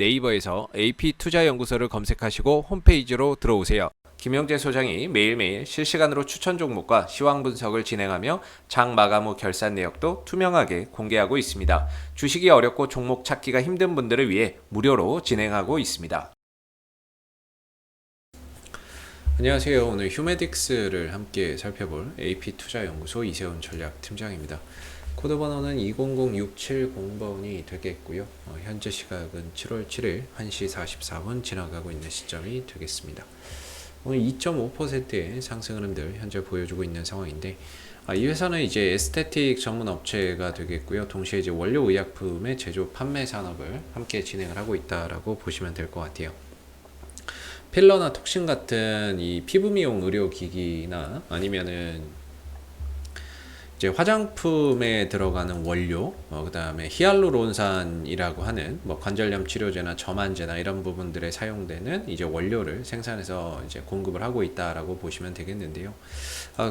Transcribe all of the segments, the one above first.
네이버에서 AP투자연구소를 검색하시고 홈페이지로 들어오세요. 김영재 소장이 매일매일 실시간으로 추천 종목과 시황 분석을 진행하며 장 마감 후 결산 내역도 투명하게 공개하고 있습니다. 주식이 어렵고 종목 찾기가 힘든 분들을 위해 무료로 진행하고 있습니다. 안녕하세요. 오늘 휴메딕스를 함께 살펴볼 AP투자연구소 이세훈 전략팀장입니다. 코드 번호는 200670번이 되겠고요. 현재 시각은 7월 7일 1시 44분 지나가고 있는 시점이 되겠습니다. 오늘 2.5%의 상승 흐름들 현재 보여주고 있는 상황인데, 이 회사는 이제 에스테틱 전문 업체가 되겠고요. 동시에 이제 원료 의약품의 제조 판매 산업을 함께 진행을 하고 있다라고 보시면 될 것 같아요. 필러나 톡신 같은 이 피부 미용 의료기기나 아니면은 이제 화장품에 들어가는 원료, 그 다음에 히알루론산이라고 하는 뭐 관절염 치료제나 점안제나 이런 부분들에 사용되는 이제 원료를 생산해서 이제 공급을 하고 있다라고 보시면 되겠는데요.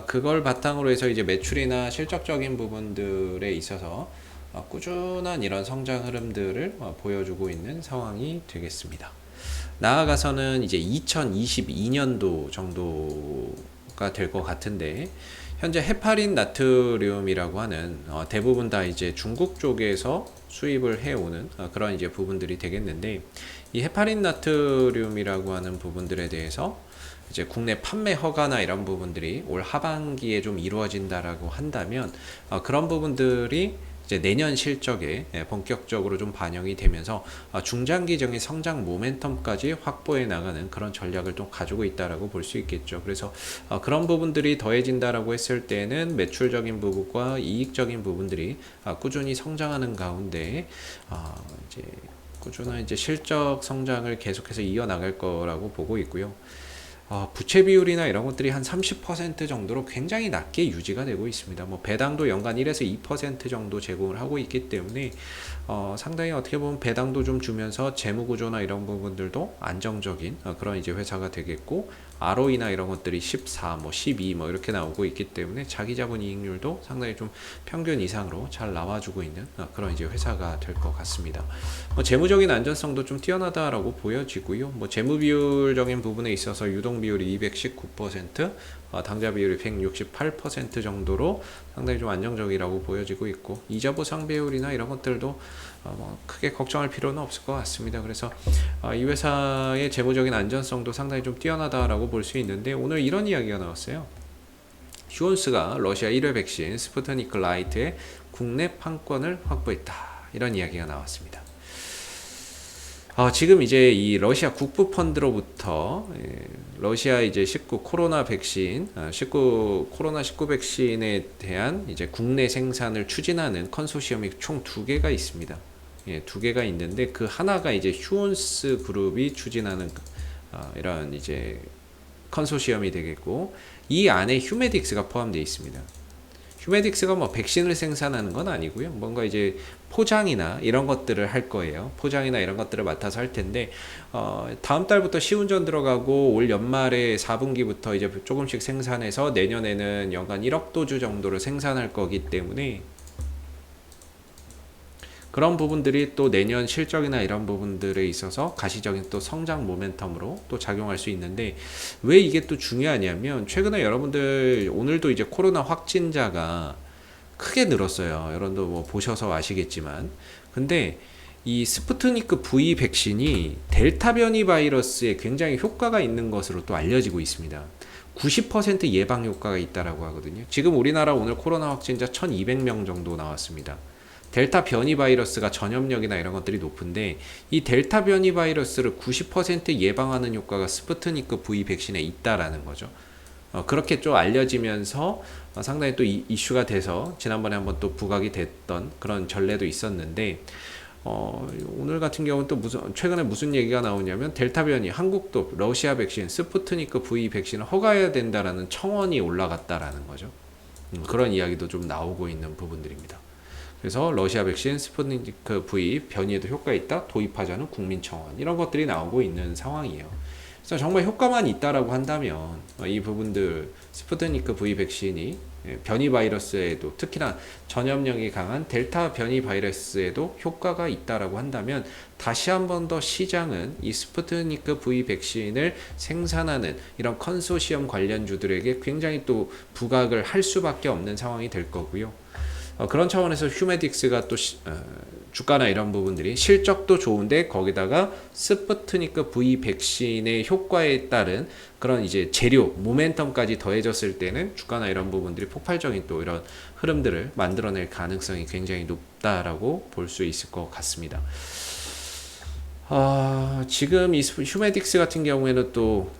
그걸 바탕으로 해서 이제 매출이나 실적적인 부분들에 있어서 꾸준한 이런 성장 흐름들을 보여주고 있는 상황이 되겠습니다. 나아가서는 이제 2022년도 정도가 될 것 같은데, 현재 헤파린 나트륨이라고 하는 대부분 다 이제 중국 쪽에서 수입을 해오는 그런 이제 부분들이 되겠는데, 이 헤파린 나트륨이라고 하는 부분들에 대해서 이제 국내 판매 허가나 이런 부분들이 올 하반기에 좀 이루어진다라고 한다면, 그런 부분들이 이제 내년 실적에 본격적으로 좀 반영이 되면서 중장기적인 성장 모멘텀까지 확보해 나가는 그런 전략을 좀 가지고 있다라고 볼 수 있겠죠. 그래서 그런 부분들이 더해진다라고 했을 때는 매출적인 부분과 이익적인 부분들이 꾸준히 성장하는 가운데 이제 꾸준한 이제 실적 성장을 계속해서 이어나갈 거라고 보고 있고요. 부채 비율이나 이런 것들이 한 30% 정도로 굉장히 낮게 유지가 되고 있습니다. 뭐 배당도 연간 1에서 2% 정도 제공을 하고 있기 때문에 상당히 어떻게 보면 배당도 좀 주면서 재무 구조나 이런 부분들도 안정적인 그런 이제 회사가 되겠고, ROE나 이런 것들이 14, 뭐 12, 뭐 이렇게 나오고 있기 때문에 자기 자본 이익률도 상당히 좀 평균 이상으로 잘 나와주고 있는 그런 이제 회사가 될 것 같습니다. 재무적인 안전성도 좀 뛰어나다라고 보여지고요. 뭐 재무 비율적인 부분에 있어서 유동 비율이 219%, 당좌 비율이 168% 정도로 상당히 좀 안정적이라고 보여지고 있고, 이자 보상 비율이나 이런 것들도 크게 걱정할 필요는 없을 것 같습니다. 그래서 이 회사의 재무적인 안전성도 상당히 좀 뛰어나다라고 볼 수 있는데, 오늘 이런 이야기가 나왔어요. 휴온스가 러시아 1회 백신 스푸트니크 라이트의 국내 판권을 확보했다, 이런 이야기가 나왔습니다. 지금 이제 이 러시아 국부 펀드로부터 러시아 이제 19 코로나 백신, 코로나 19 백신에 대한 이제 국내 생산을 추진하는 컨소시엄이 총 2개가 있습니다. 두 개가 있는데, 그 하나가 이제 휴온스 그룹이 추진하는 이런 이제 컨소시엄이 되겠고, 이 안에 휴메딕스가 포함되어 있습니다. 휴메딕스가 뭐 백신을 생산하는 건 아니고요. 뭔가 이제 포장이나 이런 것들을 할 거예요. 포장이나 이런 것들을 맡아서 할 텐데, 다음 달부터 시운전 들어가고 올 연말에 4분기부터 이제 조금씩 생산해서 내년에는 연간 1억 도주 정도를 생산할 거기 때문에, 그런 부분들이 또 내년 실적이나 이런 부분들에 있어서 가시적인 또 성장 모멘텀으로 또 작용할 수 있는데, 왜 이게 또 중요하냐면, 최근에 여러분들 오늘도 이제 코로나 확진자가 크게 늘었어요. 여러분도 뭐 보셔서 아시겠지만, 근데 이 스푸트니크 V 백신이 델타 변이 바이러스에 굉장히 효과가 있는 것으로 또 알려지고 있습니다. 90% 예방 효과가 있다라고 하거든요. 지금 우리나라 오늘 코로나 확진자 1200명 정도 나왔습니다. 델타 변이 바이러스가 전염력이나 이런 것들이 높은데, 이 델타 변이 바이러스를 90% 예방하는 효과가 스푸트니크 V 백신에 있다라는 거죠. 그렇게 좀 알려지면서 상당히 또 이슈가 돼서 지난번에 한번 또 부각이 됐던 그런 전례도 있었는데, 오늘 같은 경우는 또 최근에 무슨 얘기가 나오냐면, 델타 변이, 한국도 러시아 백신 스푸트니크 V 백신을 허가해야 된다라는 청원이 올라갔다라는 거죠. 그런 이야기도 좀 나오고 있는 부분들입니다. 그래서 러시아 백신 스푸트니크 V 변이에도 효과 있다, 도입하자는 국민청원, 이런 것들이 나오고 있는 상황이에요. 그래서 정말 효과만 있다라고 한다면 이 부분들 스푸트니크 V 백신이 변이 바이러스에도 특히나 전염력이 강한 델타 변이 바이러스에도 효과가 있다라고 한다면 다시 한 번 더 시장은 이 스푸트니크 V 백신을 생산하는 이런 컨소시엄 관련주들에게 굉장히 또 부각을 할 수밖에 없는 상황이 될 거고요. 그런 차원에서 휴메딕스가 또 주가나 이런 부분들이 실적도 좋은데 거기다가 스푸트니크 V 백신의 효과에 따른 그런 이제 재료, 모멘텀까지 더해졌을 때는 주가나 이런 부분들이 폭발적인 또 이런 흐름들을 만들어낼 가능성이 굉장히 높다라고 볼 수 있을 것 같습니다. 지금 이 휴메딕스 같은 경우에는 또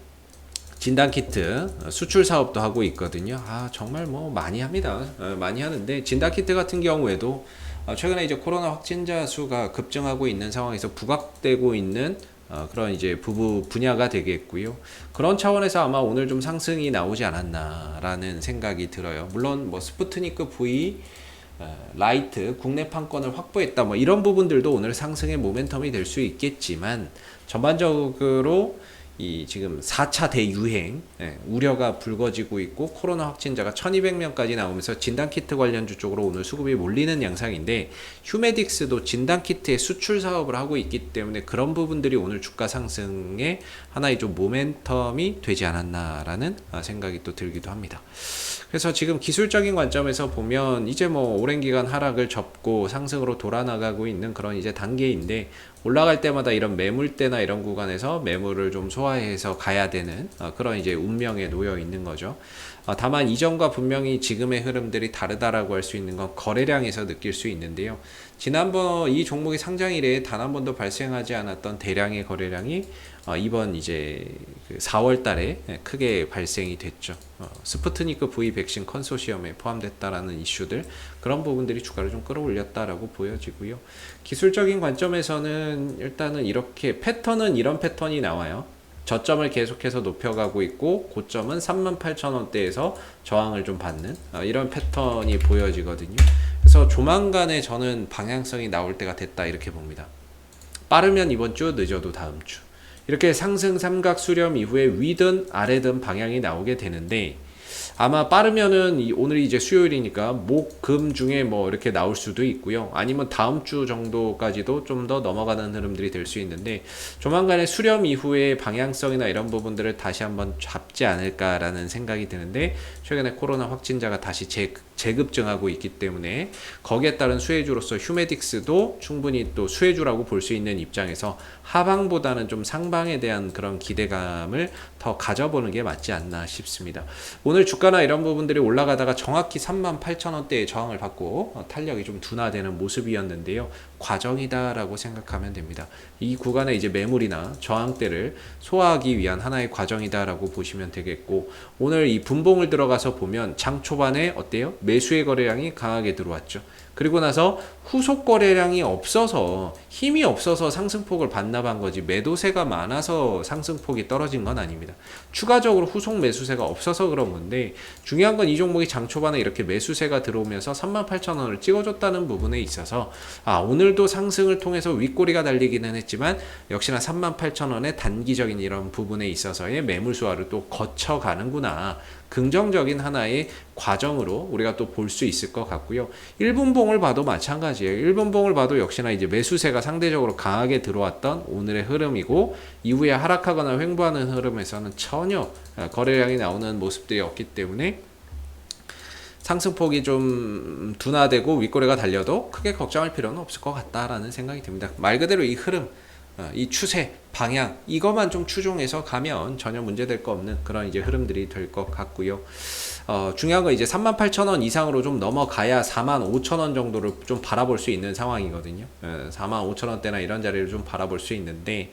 진단키트 수출 사업도 하고 있거든요. 정말 뭐 많이 합니다. 많이 하는데 진단키트 같은 경우에도 최근에 이제 코로나 확진자 수가 급증하고 있는 상황에서 부각되고 있는 그런 이제 분야가 되겠고요. 그런 차원에서 아마 오늘 좀 상승이 나오지 않았나라는 생각이 들어요. 물론 뭐 스푸트니크 V 라이트 국내 판권을 확보했다 뭐 이런 부분들도 오늘 상승의 모멘텀이 될 수 있겠지만 전반적으로 이 지금 4차 대유행 우려가 불거지고 있고 코로나 확진자가 1200명까지 나오면서 진단키트 관련주 쪽으로 오늘 수급이 몰리는 양상인데 휴메딕스도 진단키트의 수출 사업을 하고 있기 때문에 그런 부분들이 오늘 주가 상승에 하나의 좀 모멘텀이 되지 않았나라는 생각이 또 들기도 합니다. 그래서 지금 기술적인 관점에서 보면 이제 뭐 오랜 기간 하락을 접고 상승으로 돌아나가고 있는 그런 이제 단계인데 올라갈 때마다 이런 매물대나 이런 구간에서 매물을 좀 소화해서 가야 되는 그런 이제 운명에 놓여 있는 거죠. 다만 이전과 분명히 지금의 흐름들이 다르다라고 할 수 있는 건 거래량에서 느낄 수 있는데요. 지난번 이 종목이 상장 이래 단 한 번도 발생하지 않았던 대량의 거래량이 이번 이제 4월 달에 크게 발생이 됐죠. 스푸트니크 V 백신 컨소시엄에 포함됐다라는 이슈들 그런 부분들이 주가를 좀 끌어올렸다라고 보여지고요. 기술적인 관점에서는 일단은 이렇게 패턴은 이런 패턴이 나와요. 저점을 계속해서 높여가고 있고 고점은 38,000원대에서 저항을 좀 받는 이런 패턴이 보여지거든요. 그래서 조만간에 저는 방향성이 나올 때가 됐다 이렇게 봅니다. 빠르면 이번 주, 늦어도 다음 주. 이렇게 상승 삼각 수렴 이후에 위든 아래든 방향이 나오게 되는데 아마 빠르면은 오늘이 이제 수요일이니까 목, 금 중에 뭐 이렇게 나올 수도 있고요. 아니면 다음 주 정도까지도 좀 더 넘어가는 흐름들이 될 수 있는데 조만간에 수렴 이후에 방향성이나 이런 부분들을 다시 한번 잡지 않을까라는 생각이 드는데 최근에 코로나 확진자가 다시 재급증하고 있기 때문에 거기에 따른 수혜주로서 휴메딕스도 충분히 또 수혜주라고 볼 수 있는 입장에서 하방보다는 좀 상방에 대한 그런 기대감을 더 가져보는 게 맞지 않나 싶습니다. 오늘 주가나 이런 부분들이 올라가다가 정확히 38,000원대의 저항을 받고 탄력이 좀 둔화되는 모습이었는데요. 과정이다라고 생각하면 됩니다. 이 구간에 이제 매물이나 저항대를 소화하기 위한 하나의 과정이다라고 보시면 되겠고 오늘 이 분봉을 들어가서 보면 장 초반에 어때요? 매수의 거래량이 강하게 들어왔죠. 그리고 나서 후속 거래량이 없어서 힘이 없어서 상승폭을 반납한 거지 매도세가 많아서 상승폭이 떨어진 건 아닙니다. 추가적으로 후속 매수세가 없어서 그런 건데 중요한 건 이 종목이 장 초반에 이렇게 매수세가 들어오면서 38,000원을 찍어줬다는 부분에 있어서 오늘도 상승을 통해서 윗꼬리가 달리기는 했지만 역시나 38,000원의 단기적인 이런 부분에 있어서의 매물 소화를 또 거쳐가는구나. 긍정적인 하나의 과정으로 우리가 또 볼 수 있을 것 같고요. 1분봉을 봐도 마찬가지예요. 1분봉을 봐도 역시나 이제 매수세가 상대적으로 강하게 들어왔던 오늘의 흐름이고 이후에 하락하거나 횡보하는 흐름에서는 전혀 거래량이 나오는 모습들이 없기 때문에 상승폭이 좀 둔화되고 윗꼬리가 달려도 크게 걱정할 필요는 없을 것 같다라는 생각이 듭니다. 말 그대로 이 흐름 이 추세, 방향 이것만 좀 추종해서 가면 전혀 문제될 거 없는 그런 이제 흐름들이 될 것 같고요. 중요한 건 이제 38,000원 이상으로 좀 넘어가야 45,000원 정도를 좀 바라볼 수 있는 상황이거든요. 45,000원대나 이런 자리를 좀 바라볼 수 있는데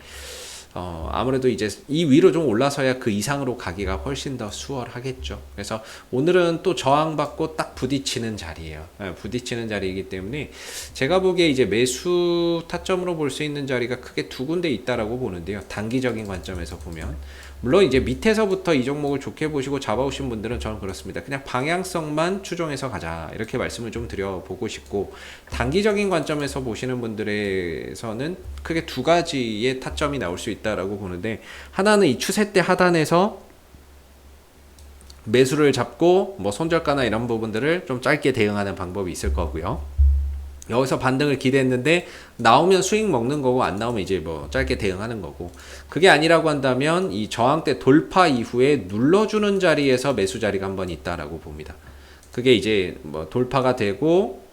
아무래도 이제 이 위로 좀 올라서야 그 이상으로 가기가 훨씬 더 수월하겠죠. 그래서 오늘은 또 저항받고 딱 부딪히는 자리예요. 부딪히는 자리이기 때문에 제가 보기에 이제 매수 타점으로 볼 수 있는 자리가 크게 두 군데 있다라고 보는데요. 단기적인 관점에서 보면 물론 이제 밑에서부터 이 종목을 좋게 보시고 잡아오신 분들은 저는 그렇습니다. 그냥 방향성만 추종해서 가자 이렇게 말씀을 좀 드려보고 싶고, 단기적인 관점에서 보시는 분들에서는 크게 두 가지의 타점이 나올 수 있다라고 보는데, 하나는 이 추세대 하단에서 매수를 잡고 뭐 손절가나 이런 부분들을 좀 짧게 대응하는 방법이 있을 거고요. 여기서 반등을 기대했는데 나오면 수익 먹는 거고, 안 나오면 이제 뭐 짧게 대응하는 거고, 그게 아니라고 한다면 이 저항대 돌파 이후에 눌러주는 자리에서 매수 자리가 한번 있다라고 봅니다. 그게 이제 뭐 돌파가 되고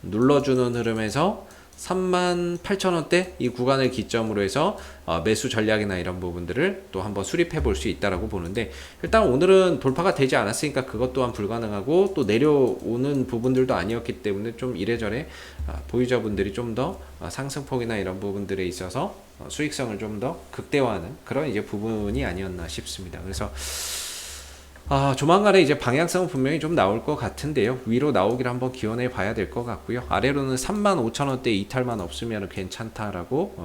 눌러주는 흐름에서 38,000원대 이 구간을 기점으로 해서 매수 전략이나 이런 부분들을 또 한번 수립해 볼 수 있다라고 보는데, 일단 오늘은 돌파가 되지 않았으니까 그것 또한 불가능하고, 또 내려오는 부분들도 아니었기 때문에 좀 이래저래 보유자분들이 좀 더 상승폭이나 이런 부분들에 있어서 수익성을 좀 더 극대화하는 그런 이제 부분이 아니었나 싶습니다. 그래서 조만간에 이제 방향성은 분명히 좀 나올 것 같은데요. 위로 나오기를 한번 기원해 봐야 될 것 같고요. 아래로는 35,000원대 이탈만 없으면 괜찮다라고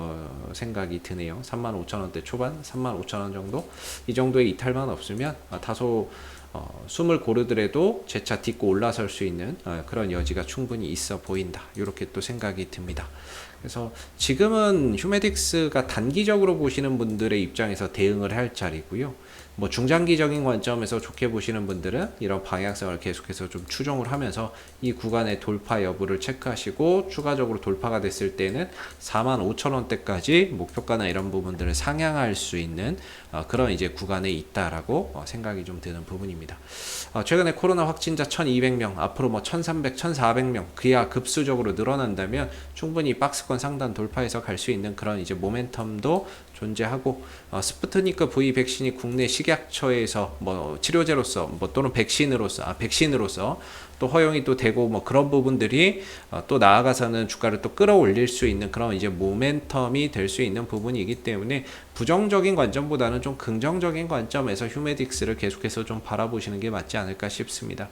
생각이 드네요. 35,000원대 초반, 35,000원 정도? 이 정도의 이탈만 없으면 다소 숨을 고르더라도 재차 딛고 올라설 수 있는 그런 여지가 충분히 있어 보인다. 이렇게 또 생각이 듭니다. 그래서 지금은 휴메딕스가 단기적으로 보시는 분들의 입장에서 대응을 할 자리고요. 뭐 중장기적인 관점에서 좋게 보시는 분들은 이런 방향성을 계속해서 좀 추종을 하면서 이 구간의 돌파 여부를 체크하시고, 추가적으로 돌파가 됐을 때는 45,000원대까지 목표가나 이런 부분들을 상향할 수 있는 그런 이제 구간에 있다라고 생각이 좀 드는 부분입니다. 최근에 코로나 확진자 1,200명, 앞으로 뭐 1,300, 1,400명 그야 급수적으로 늘어난다면 충분히 박스권 상단 돌파해서 갈 수 있는 그런 이제 모멘텀도 존재하고, 스푸트니크 V 백신이 국내 식약처에서 뭐 치료제로서 뭐 또는 백신으로서 또 허용이 또 되고, 뭐 그런 부분들이 또 나아가서는 주가를 또 끌어올릴 수 있는 그런 이제 모멘텀이 될 수 있는 부분이기 때문에, 부정적인 관점보다는 좀 긍정적인 관점에서 휴메딕스를 계속해서 좀 바라보시는 게 맞지 않을까 싶습니다.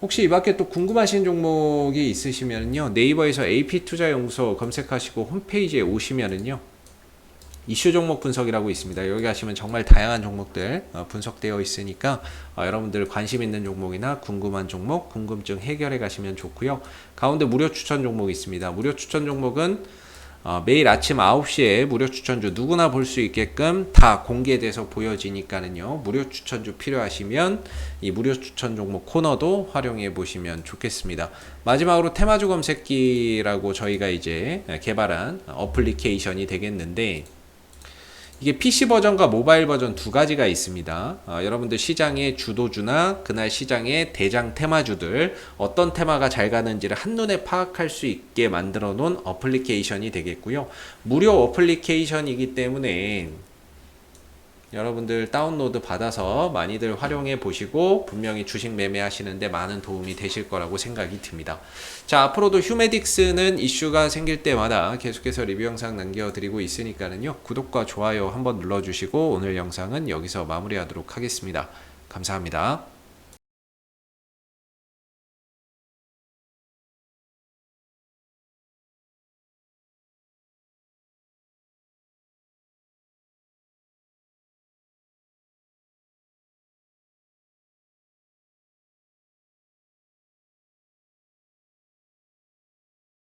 혹시 이 밖에 또 궁금하신 종목이 있으시면요, 네이버에서 AP투자연구소 검색하시고 홈페이지에 오시면은요, 이슈 종목 분석이라고 있습니다. 여기 가시면 정말 다양한 종목들 분석되어 있으니까 여러분들 관심 있는 종목이나 궁금한 종목, 궁금증 해결해 가시면 좋고요. 가운데 무료 추천 종목이 있습니다. 무료 추천 종목은 매일 아침 9시에 무료 추천주 누구나 볼 수 있게끔 다 공개돼서 보여지니까는요, 무료 추천주 필요하시면 이 무료 추천 종목 코너도 활용해 보시면 좋겠습니다. 마지막으로 테마주 검색기라고 저희가 이제 개발한 어플리케이션이 되겠는데, 이게 PC 버전과 모바일 버전 두 가지가 있습니다. 여러분들 시장의 주도주나 그날 시장의 대장 테마주들 어떤 테마가 잘 가는지를 한눈에 파악할 수 있게 만들어 놓은 어플리케이션이 되겠고요. 무료 어플리케이션이기 때문에 여러분들 다운로드 받아서 많이들 활용해 보시고 분명히 주식 매매하시는데 많은 도움이 되실 거라고 생각이 듭니다. 자, 앞으로도 휴메딕스는 이슈가 생길 때마다 계속해서 리뷰 영상 남겨드리고 있으니까는요, 구독과 좋아요 한번 눌러주시고 오늘 영상은 여기서 마무리하도록 하겠습니다. 감사합니다.